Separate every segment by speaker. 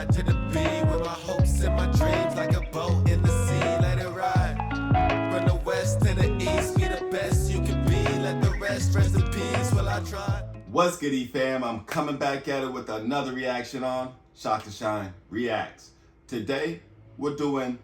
Speaker 1: ride to the beat with my hopes and my dreams like a boat in the sea. Let it ride from the west to the east. Be the best you can be. Let the rest in peace while I try.
Speaker 2: What's good, fam? I'm coming back at it with another reaction on ShakaShine Reacts. Today, we're doing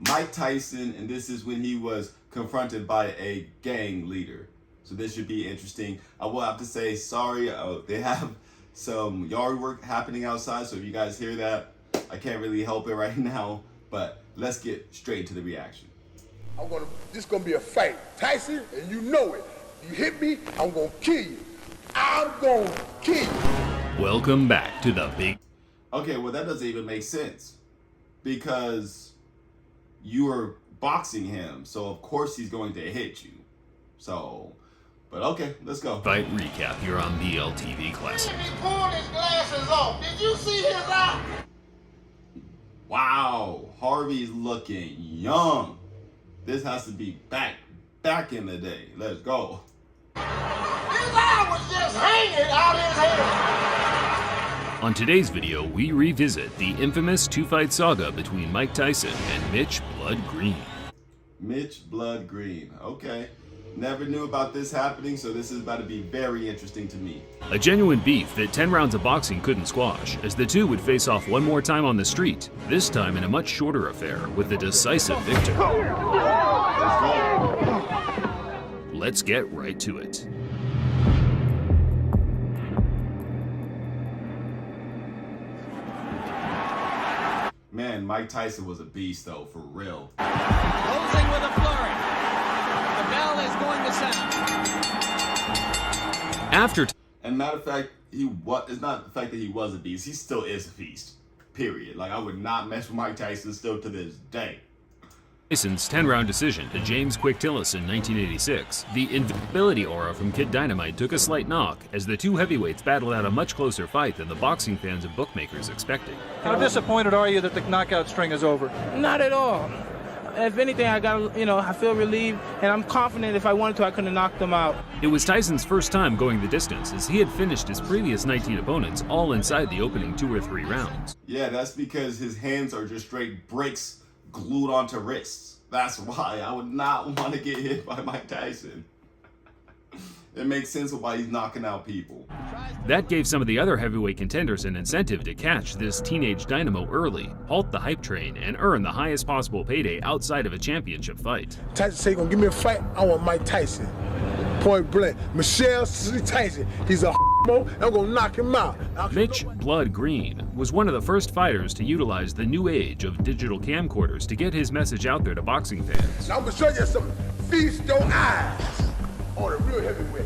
Speaker 2: Mike Tyson, and this is when he was confronted by a gang leader. So this should be interesting. I will have to say sorry. They have some yard work happening outside, so if you guys hear that, I can't really help it right now. But let's get straight to the reaction.
Speaker 3: This gonna be a fight, Tyson, and you know it. You hit me, I'm gonna kill you. I'm gonna kill you.
Speaker 4: Welcome back to the big.
Speaker 2: Okay, well that doesn't even make sense because you are boxing him, so of course he's going to hit you. So, but okay, let's go.
Speaker 4: Fight recap here on BLTV Classic.
Speaker 3: He pulled his glasses off. Did you see his eye?
Speaker 2: Wow, Harvey's looking young. This has to be back in the day. Let's go.
Speaker 3: His eye was just hanging out his head.
Speaker 4: On today's video, we revisit the infamous two-fight saga between Mike Tyson and Mitch Blood Green.
Speaker 2: Mitch Blood Green, okay. Never knew about this happening, so this is about to be very interesting to me.
Speaker 4: A genuine beef that 10 rounds of boxing couldn't squash, as the two would face off one more time on the street, this time in a much shorter affair with the decisive victor. Let's get right to it.
Speaker 2: Man, Mike Tyson was a beast though, for real.
Speaker 5: Closing with a flurry. The bell is going to sound.
Speaker 2: And matter of fact, it's not the fact that he was a beast, he still is a beast. Period. Like, I would not mess with Mike Tyson still to this day.
Speaker 4: Tyson's 10-round decision to James Quick Tillis in 1986, the invincibility aura from Kid Dynamite took a slight knock as the two heavyweights battled out a much closer fight than the boxing fans and bookmakers expected.
Speaker 6: How disappointed are you that the knockout string is over?
Speaker 7: Not at all. If anything, I feel relieved, and I'm confident if I wanted to, I could have knocked them out.
Speaker 4: It was Tyson's first time going the distance, as he had finished his previous 19 opponents all inside the opening 2 or 3 rounds.
Speaker 2: Yeah, that's because his hands are just straight bricks glued onto wrists. That's why I would not want to get hit by Mike Tyson. It makes sense of why he's knocking out people.
Speaker 4: That gave some of the other heavyweight contenders an incentive to catch this teenage dynamo early, halt the hype train, and earn the highest possible payday outside of a championship fight.
Speaker 3: Tyson said, "You gonna give me a fight? I want Mike Tyson." Point blank. Michelle Tyson. He's a mo. I'm gonna knock him out.
Speaker 4: Mitch Blood Green was one of the first fighters to utilize the new age of digital camcorders to get his message out there to boxing fans.
Speaker 3: Now I'm gonna show you something. Feast your eyes on a real heavyweight.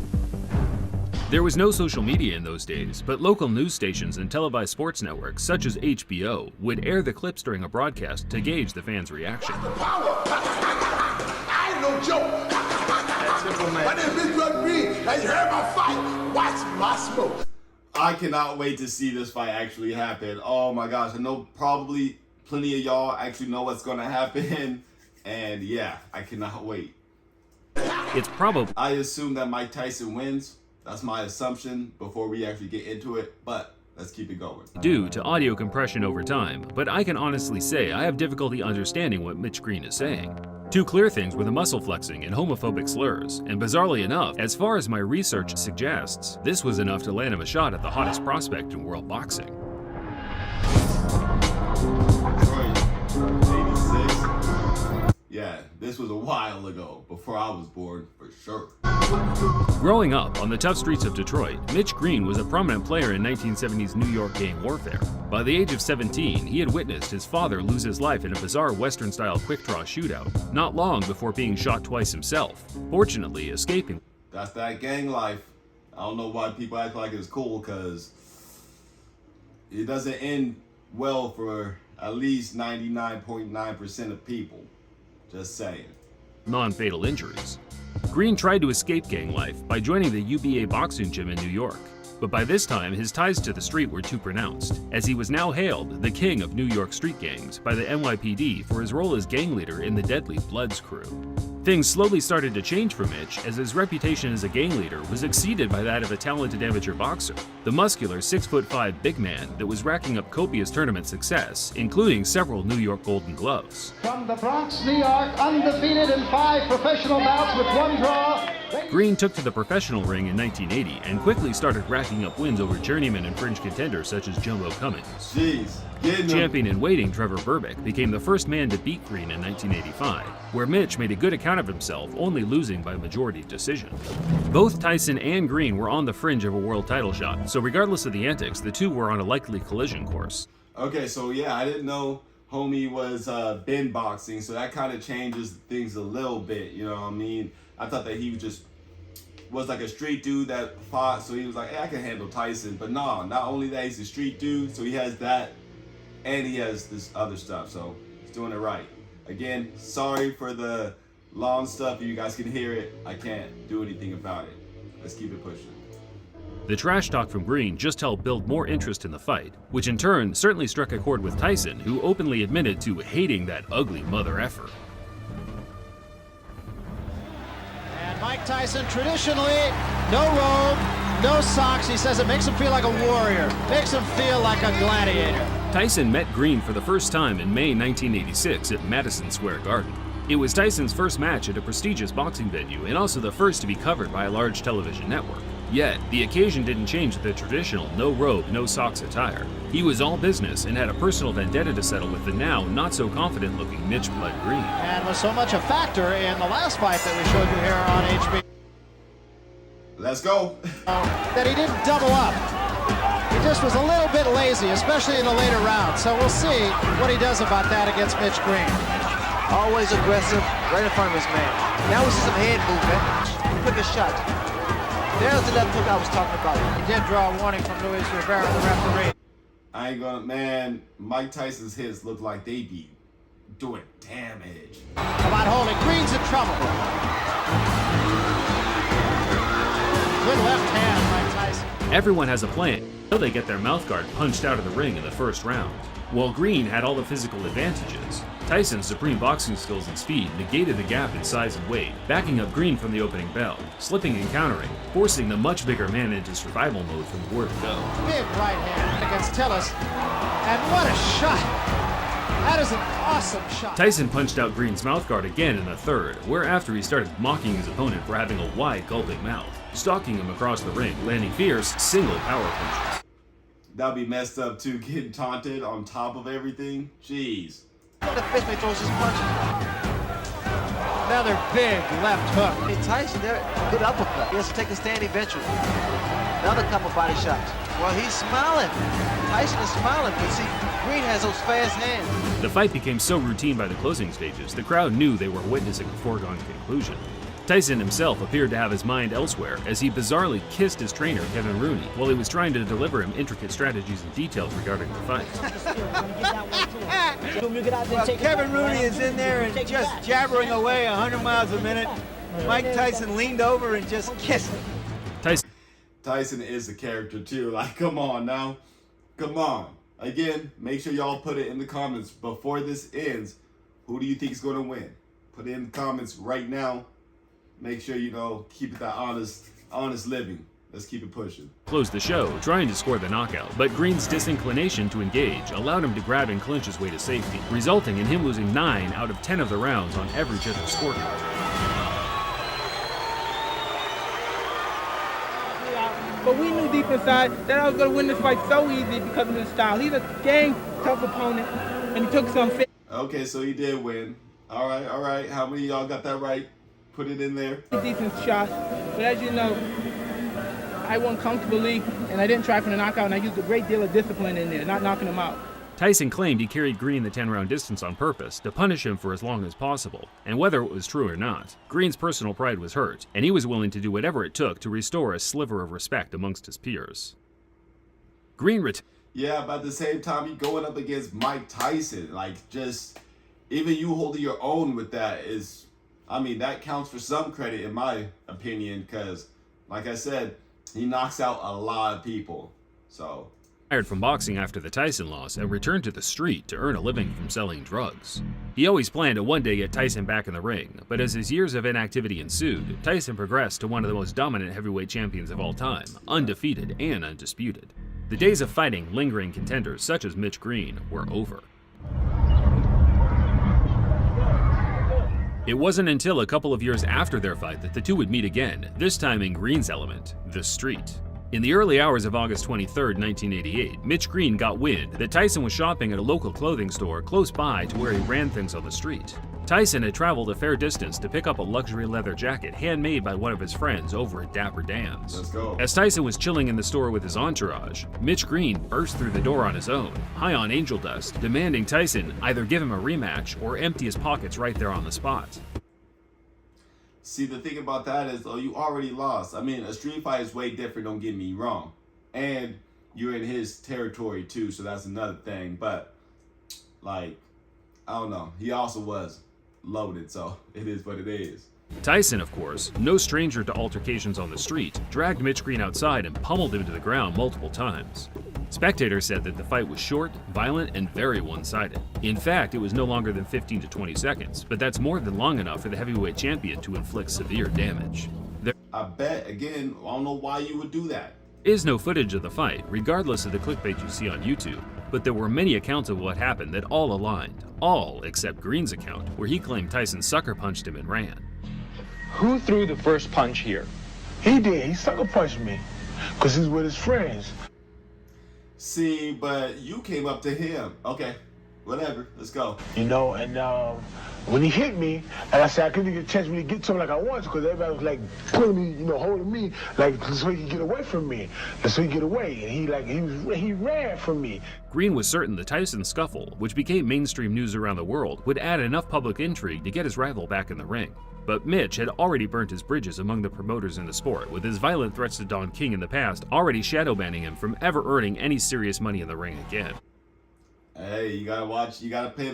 Speaker 4: There was no social media in those days, but local news stations and televised sports networks such as HBO would air the clips during a broadcast to gauge the fans' reaction.
Speaker 3: Power. I ain't no joke. My name is Blood Green, and you heard my fight. Watch my smoke.
Speaker 2: I cannot wait to see this fight actually happen. Oh my gosh, I know probably plenty of y'all actually know what's gonna happen. And yeah, I cannot wait.
Speaker 4: It's probably...
Speaker 2: I assume that Mike Tyson wins. That's my assumption before we actually get into it, but let's keep it going.
Speaker 4: Due to audio compression over time, but I can honestly say I have difficulty understanding what Mitch Green is saying. Two clear things were the muscle flexing and homophobic slurs, and bizarrely enough, as far as my research suggests, this was enough to land him a shot at the hottest prospect in world boxing.
Speaker 2: Yeah, this was a while ago, before I was born, for sure.
Speaker 4: Growing up on the tough streets of Detroit, Mitch Green was a prominent player in 1970s New York gang warfare. By the age of 17, he had witnessed his father lose his life in a bizarre Western-style quick-draw shootout, not long before being shot twice himself, fortunately escaping.
Speaker 2: That's that gang life. I don't know why people act like it's cool, because it doesn't end well for at least 99.9% of people. Just saying.
Speaker 4: Non-fatal injuries. Green tried to escape gang life by joining the UBA boxing gym in New York, but by this time his ties to the street were too pronounced, as he was now hailed the king of New York street gangs by the NYPD for his role as gang leader in the deadly Bloods crew. things slowly started to change for Mitch as his reputation as a gang leader was exceeded by that of a talented amateur boxer. The muscular 6'5" big man that was racking up copious tournament success, including several New York Golden Gloves.
Speaker 8: From the Bronx, New York, undefeated in 5 professional bouts with 1 draw.
Speaker 4: Green took to the professional ring in 1980 and quickly started racking up wins over journeyman and fringe contenders such as Jumbo Cummings.
Speaker 2: Jeez.
Speaker 4: Champion in waiting Trevor Berbick became the first man to beat Green in 1985, where Mitch made a good account of himself, only losing by majority decision. Both Tyson and Green were on the fringe of a world title shot, so regardless of the antics, the two were on a likely collision course.
Speaker 2: Okay, so yeah, I didn't know homie was bin boxing, so that kind of changes things a little bit, you know what I mean? I thought that he was like a street dude that fought, so he was like, hey, I can handle Tyson. But no, not only that, he's a street dude, so he has that, and he has this other stuff, so he's doing it right. Again, sorry for the long stuff. You guys can hear it. I can't do anything about it. Let's keep it pushing.
Speaker 4: The trash talk from Green just helped build more interest in the fight, which in turn certainly struck a chord with Tyson, who openly admitted to hating that ugly mother effer.
Speaker 5: And Mike Tyson, traditionally, no robe, no socks. He says it makes him feel like a warrior, makes him feel like a gladiator.
Speaker 4: Tyson met Green for the first time in May 1986 at Madison Square Garden. It was Tyson's first match at a prestigious boxing venue and also the first to be covered by a large television network. Yet, the occasion didn't change the traditional no robe, no socks attire. He was all business and had a personal vendetta to settle with the now not-so-confident looking Mitch Blood Green.
Speaker 5: And was so much a factor in the last fight that we showed you here on HBO.
Speaker 2: Let's go.
Speaker 5: That he didn't double up. He just was a little bit lazy, especially in the later rounds. So we'll see what he does about that against Mitch Green.
Speaker 9: Always aggressive, right in front of his man. Now we see some head movement. Quick a shot. There's the left hook I was talking about.
Speaker 5: He did draw a warning from Luis Rivera, the referee.
Speaker 2: I ain't gonna, man, Mike Tyson's hits look like they be doing damage.
Speaker 5: About holding. Green's in trouble. Good left hand, Mike Tyson.
Speaker 4: Everyone has a plan until they get their mouthguard punched out of the ring in the first round. While Green had all the physical advantages, Tyson's supreme boxing skills and speed negated the gap in size and weight, backing up Green from the opening bell, slipping and countering, forcing the much bigger man into survival mode from the word go.
Speaker 5: Big right hand against Tillis. And what a shot! That is an awesome shot.
Speaker 4: Tyson punched out Green's mouthguard again in the third, whereafter he started mocking his opponent for having a wide, gulping mouth, stalking him across the ring, landing fierce, single power punches.
Speaker 2: That'd be messed up too, getting taunted on top of everything. Jeez.
Speaker 9: The fist man throws his punches.
Speaker 5: Another big left hook.
Speaker 9: Hey, Tyson there, good uppercut. He has to take a stand eventually. Another couple body shots. Well, he's smiling. Tyson is smiling, but see, Green has those fast hands.
Speaker 4: The fight became so routine by the closing stages, the crowd knew they were witnessing a foregone conclusion. Tyson himself appeared to have his mind elsewhere as he bizarrely kissed his trainer, Kevin Rooney, while he was trying to deliver him intricate strategies and details regarding the fight.
Speaker 10: Well, Kevin Rooney is in there and just jabbering away 100 miles a minute. Mike Tyson leaned over and just kissed him.
Speaker 2: Tyson is a character too. Like, come on now. Come on. Again, make sure y'all put it in the comments before this ends. Who do you think is going to win? Put it in the comments right now. Make sure, you know, keep it that honest living. Let's keep it pushing.
Speaker 4: Closed the show, trying to score the knockout, but Green's disinclination to engage allowed him to grab and clinch his way to safety, resulting in him losing 9 out of 10 of the rounds on every judge's scorecard.
Speaker 7: But we knew deep inside that I was going to win this fight so easy because of his style. He's a dang tough opponent, and he took some fit.
Speaker 2: Okay, so he did win. All right. How many of y'all got that right? Put it in there.
Speaker 7: Decent shots, but as you know, I won comfortably, and I didn't try for the knockout, and I used a great deal of discipline in there, not knocking him out.
Speaker 4: Tyson claimed he carried Green the 10-round distance on purpose to punish him for as long as possible, and whether it was true or not, Green's personal pride was hurt, and he was willing to do whatever it took to restore a sliver of respect amongst his peers.
Speaker 2: Yeah, but at the same time, you're going up against Mike Tyson. Like, just, even you holding your own with that is, I mean, that counts for some credit in my opinion, because, like I said, he knocks out a lot of people. So,
Speaker 4: Retired from boxing after the Tyson loss and returned to the street to earn a living from selling drugs. He always planned to one day get Tyson back in the ring, but as his years of inactivity ensued, Tyson progressed to one of the most dominant heavyweight champions of all time, undefeated and undisputed. The days of fighting lingering contenders such as Mitch Green were over. It wasn't until a couple of years after their fight that the two would meet again, this time in Green's element, the street. In the early hours of August 23, 1988, Mitch Green got wind that Tyson was shopping at a local clothing store close by to where he ran things on the street. Tyson had traveled a fair distance to pick up a luxury leather jacket handmade by one of his friends over at Dapper Dan's.
Speaker 2: Let's go.
Speaker 4: As Tyson was chilling in the store with his entourage, Mitch Green burst through the door on his own, high on angel dust, demanding Tyson either give him a rematch or empty his pockets right there on the spot.
Speaker 2: See, the thing about that is, oh, you already lost. I mean, a street fight is way different, don't get me wrong. And you're in his territory too, so that's another thing. But, like, I don't know. He also was loaded, so it is what it is.
Speaker 4: Tyson, of course, no stranger to altercations on the street, dragged Mitch Green outside and pummeled him to the ground multiple times. Spectators said that the fight was short, violent, and very one-sided. In fact, it was no longer than 15 to 20 seconds, but that's more than long enough for the heavyweight champion to inflict severe damage. There
Speaker 2: I bet, again, I don't know why you would do that.
Speaker 4: is no footage of the fight, regardless of the clickbait you see on YouTube, but there were many accounts of what happened that all aligned, all except Green's account, where he claimed Tyson sucker punched him and ran.
Speaker 11: Who threw the first punch here?
Speaker 3: He did. He sucker punched me because he's with his friends.
Speaker 2: See, but you came up to him. Okay, whatever, let's go.
Speaker 3: You know, and when he hit me, and I said I couldn't get a chance to really get to him like I wanted because everybody was like pulling me, you know, holding me, like so he could get away from me, and so he get away, and he ran from me.
Speaker 4: Green was certain the Tyson scuffle, which became mainstream news around the world, would add enough public intrigue to get his rival back in the ring. But Mitch had already burnt his bridges among the promoters in the sport, with his violent threats to Don King in the past already shadow banning him from ever earning any serious money in the ring again.
Speaker 2: Hey, you gotta watch. You gotta play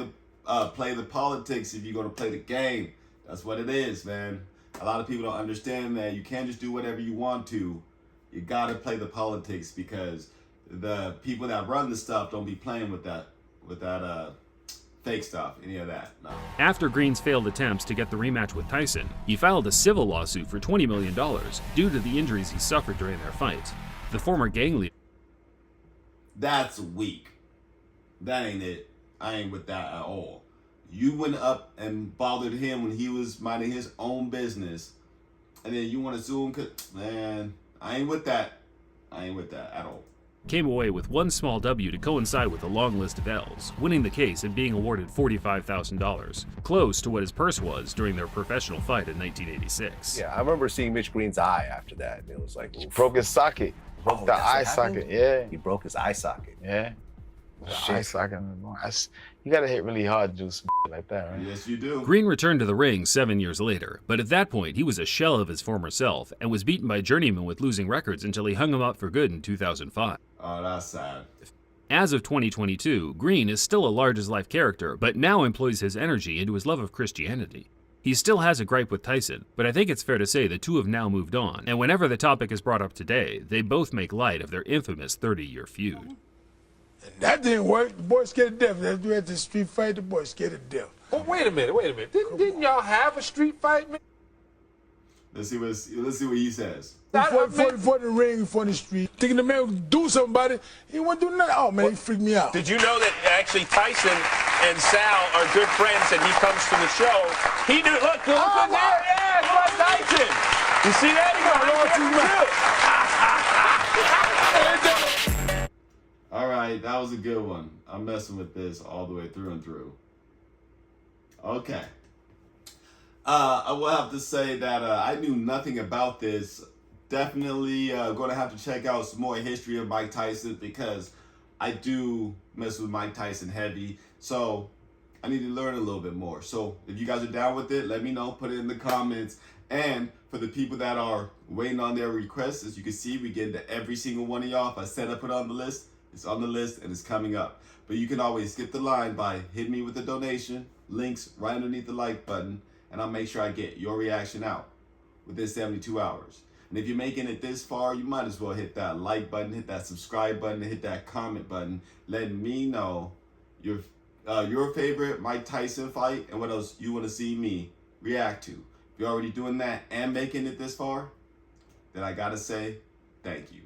Speaker 2: the politics if you're gonna play the game. That's what it is, man. A lot of people don't understand that you can't just do whatever you want to. You gotta play the politics because the people that run the stuff don't be playing with that fake stuff, any of that. No.
Speaker 4: After Green's failed attempts to get the rematch with Tyson, he filed a civil lawsuit for $20 million due to the injuries he suffered during their fight. The former gang leader.
Speaker 2: That's weak. That ain't it. I ain't with that at all. You went up and bothered him when he was minding his own business, and then you want to sue him? Man, I ain't with that. I ain't with that at all.
Speaker 4: Came away with one small W to coincide with a long list of L's, winning the case and being awarded $45,000, close to what his purse was during their professional fight in 1986.
Speaker 12: Yeah, I remember seeing Mitch Green's eye after that. It was like,
Speaker 13: he broke his socket. Broke the eye socket. Yeah.
Speaker 12: He broke his eye socket.
Speaker 13: Yeah. The eye socket. You gotta hit really hard to do some like that, right?
Speaker 2: Yes, you do.
Speaker 4: Green returned to the ring 7 years later, but at that point he was a shell of his former self and was beaten by journeymen with losing records until he hung him up for good in 2005.
Speaker 2: Oh, that's sad.
Speaker 4: As of 2022, Green is still a large-as-life character, but now employs his energy into his love of Christianity. He still has a gripe with Tyson, but I think it's fair to say the two have now moved on, and whenever the topic is brought up today, they both make light of their infamous 30-year feud.
Speaker 3: And that didn't work. The boys scared to death. That's we had the street fight. The boys scared to death.
Speaker 11: Oh, wait a minute. Didn't y'all have a street fight, man?
Speaker 2: Let's see what he says.
Speaker 3: For the ring, for the street, thinking the man would do something about it. He wouldn't do nothing. Oh man, he freaked me out.
Speaker 11: Did you know that actually Tyson and Sal are good friends and he comes to the show? He knew, look there, yeah, it's like Tyson. You see that?
Speaker 2: All right, that was a good one. I'm messing with this all the way through and through. Okay. I will have to say that I knew nothing about this. Definitely going to have to check out some more history of Mike Tyson because I do mess with Mike Tyson heavy. So I need to learn a little bit more. So if you guys are down with it, let me know. Put it in the comments. And for the people that are waiting on their requests, as you can see, we get into every single one of y'all. If I said I put it on the list, it's on the list and it's coming up. But you can always skip the line by hitting me with a donation. Links right underneath the like button. And I'll make sure I get your reaction out within 72 hours. And if you're making it this far, you might as well hit that like button, hit that subscribe button, and hit that comment button, letting me know your favorite Mike Tyson fight and what else you want to see me react to. If you're already doing that and making it this far, then I gotta say thank you.